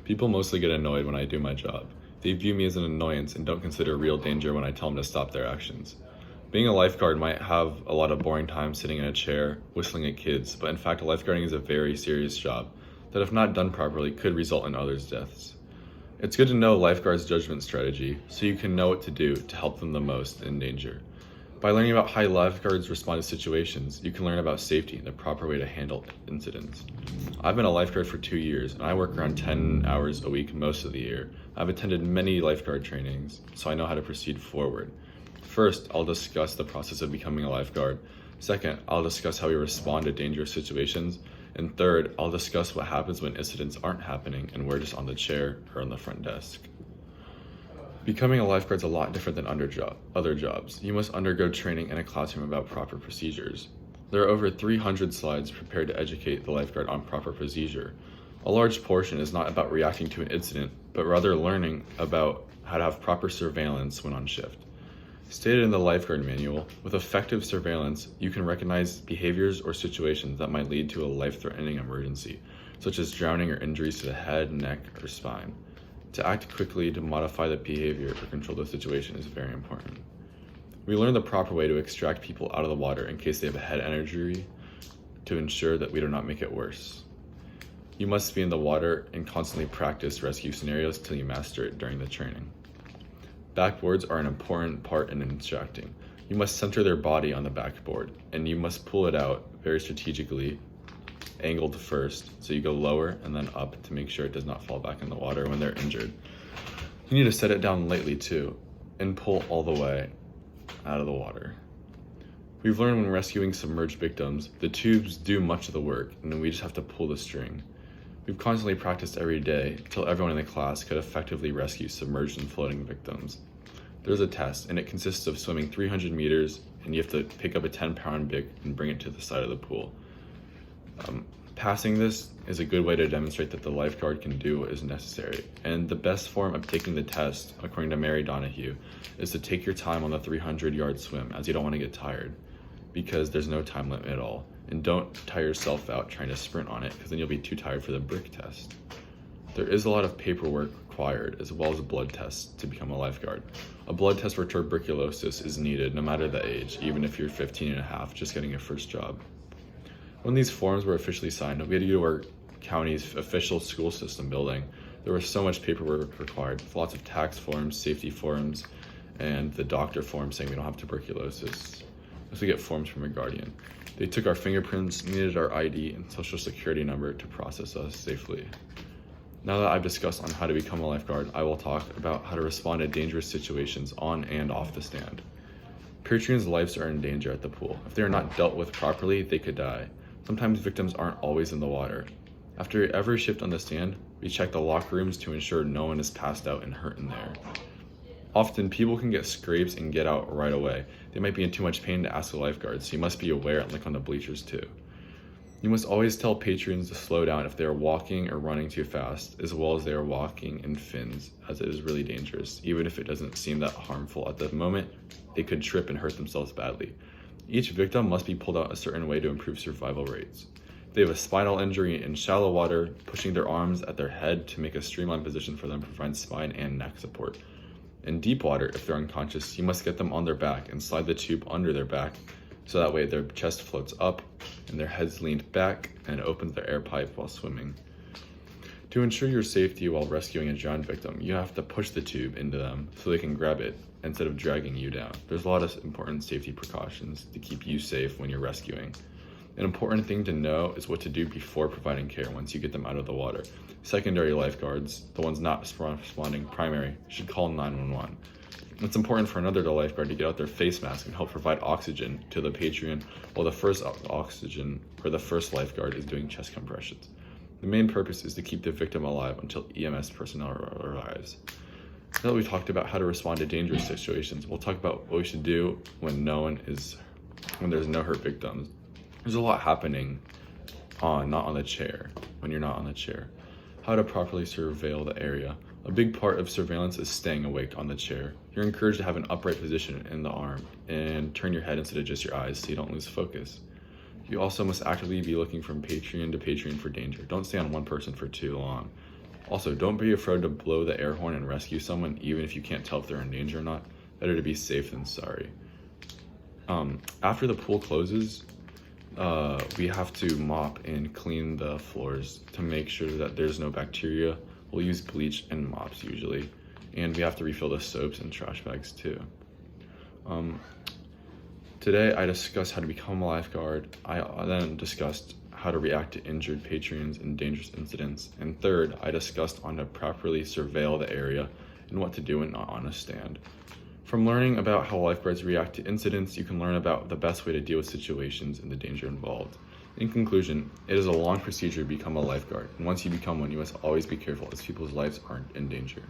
People mostly get annoyed when I do my job. They view me as an annoyance and don't consider real danger when I tell them to stop their actions. Being a lifeguard might have a lot of boring time sitting in a chair, whistling at kids, but in fact, lifeguarding is a very serious job that, if not done properly, could result in others' deaths. It's good to know lifeguards' judgment strategy so you can know what to do to help them the most in danger. By learning about how lifeguards respond to situations, you can learn about safety and the proper way to handle incidents. I've been a lifeguard for 2 years, and I work around 10 hours a week most of the year. I've attended many lifeguard trainings, so I know how to proceed forward. First, I'll discuss the process of becoming a lifeguard. Second, I'll discuss how we respond to dangerous situations. And third, I'll discuss what happens when incidents aren't happening and we're just on the chair or on the front desk. Becoming a lifeguard is a lot different than other jobs. You must undergo training in a classroom about proper procedures. There are over 300 slides prepared to educate the lifeguard on proper procedure. A large portion is not about reacting to an incident, but rather learning about how to have proper surveillance when on shift. Stated in the lifeguard manual, with effective surveillance, you can recognize behaviors or situations that might lead to a life-threatening emergency, such as drowning or injuries to the head, neck, or spine. To act quickly to modify the behavior or control the situation is very important. We learn the proper way to extract people out of the water in case they have a head injury to ensure that we do not make it worse. You must be in the water and constantly practice rescue scenarios till you master it during the training. Backboards are an important part in instructing. You must center their body on the backboard, and you must pull it out very strategically, angled first, so you go lower and then up to make sure it does not fall back in the water when they're injured. You need to set it down lightly too, and pull all the way out of the water. We've learned when rescuing submerged victims, the tubes do much of the work, and then we just have to pull the string. We've constantly practiced every day till everyone in the class could effectively rescue submerged and floating victims. There's a test, and it consists of swimming 300 meters, and you have to pick up a 10-pound bic and bring it to the side of the pool. Passing this is a good way to demonstrate that the lifeguard can do what is necessary. And the best form of taking the test, according to Mary Donahue, is to take your time on the 300-yard swim, as you don't want to get tired, because there's no time limit at all. And don't tire yourself out trying to sprint on it, because then you'll be too tired for the brick test. There is a lot of paperwork required, as well as blood tests to become a lifeguard. A blood test for tuberculosis is needed no matter the age, even if you're 15 and a half, just getting your first job. When these forms were officially signed, we had to go to our county's official school system building. There was so much paperwork required, with lots of tax forms, safety forms, and the doctor form saying we don't have tuberculosis. We get forms from a guardian. They took our fingerprints, needed our ID and social security number to process us safely. Now that I've discussed on how to become a lifeguard, I will talk about how to respond to dangerous situations on and off the stand. Patrons' lives are in danger at the pool. If they are not dealt with properly, they could die. Sometimes victims aren't always in the water. After every shift on the stand, we check the locker rooms to ensure no one is passed out and hurt in there. Often, people can get scrapes and get out right away. They might be in too much pain to ask a lifeguard, so you must be aware and look on the bleachers too. You must always tell patrons to slow down if they are walking or running too fast, as well as they are walking in fins, as it is really dangerous. Even if it doesn't seem that harmful at the moment, they could trip and hurt themselves badly. Each victim must be pulled out a certain way to improve survival rates. If they have a spinal injury in shallow water, pushing their arms at their head to make a streamlined position for them provides spine and neck support. In deep water, if they're unconscious, you must get them on their back and slide the tube under their back, so that way their chest floats up and their head's leaned back and it opens their air pipe while swimming. To ensure your safety while rescuing a drowned victim, you have to push the tube into them so they can grab it instead of dragging you down. There's a lot of important safety precautions to keep you safe when you're rescuing. An important thing to know is what to do before providing care once you get them out of the water. Secondary lifeguards, the ones not responding primary, should call 911. It's important for another lifeguard to get out their face mask and help provide oxygen to the patron while the first lifeguard is doing chest compressions. The main purpose is to keep the victim alive until EMS personnel arrives. Now that we've talked about how to respond to dangerous situations, we'll talk about what we should do when there's no hurt victims. There's a lot happening when you're not on the chair. How to properly surveil the area. A big part of surveillance is staying awake on the chair. You're encouraged to have an upright position in the arm and turn your head instead of just your eyes so you don't lose focus. You also must actively be looking from patron to patron for danger. Don't stay on one person for too long. Also, don't be afraid to blow the air horn and rescue someone, even if you can't tell if they're in danger or not. Better to be safe than sorry. After the pool closes, we have to mop and clean the floors to make sure that there's no bacteria. We'll use bleach and mops usually. And we have to refill the soaps and trash bags too. Today I discussed how to become a lifeguard. I then discussed how to react to injured patrons in dangerous incidents. And third, I discussed on how to properly surveil the area and what to do when not on a stand. From learning about how lifeguards react to incidents, you can learn about the best way to deal with situations and the danger involved. In conclusion, it is a long procedure to become a lifeguard, and once you become one, you must always be careful as people's lives aren't in danger.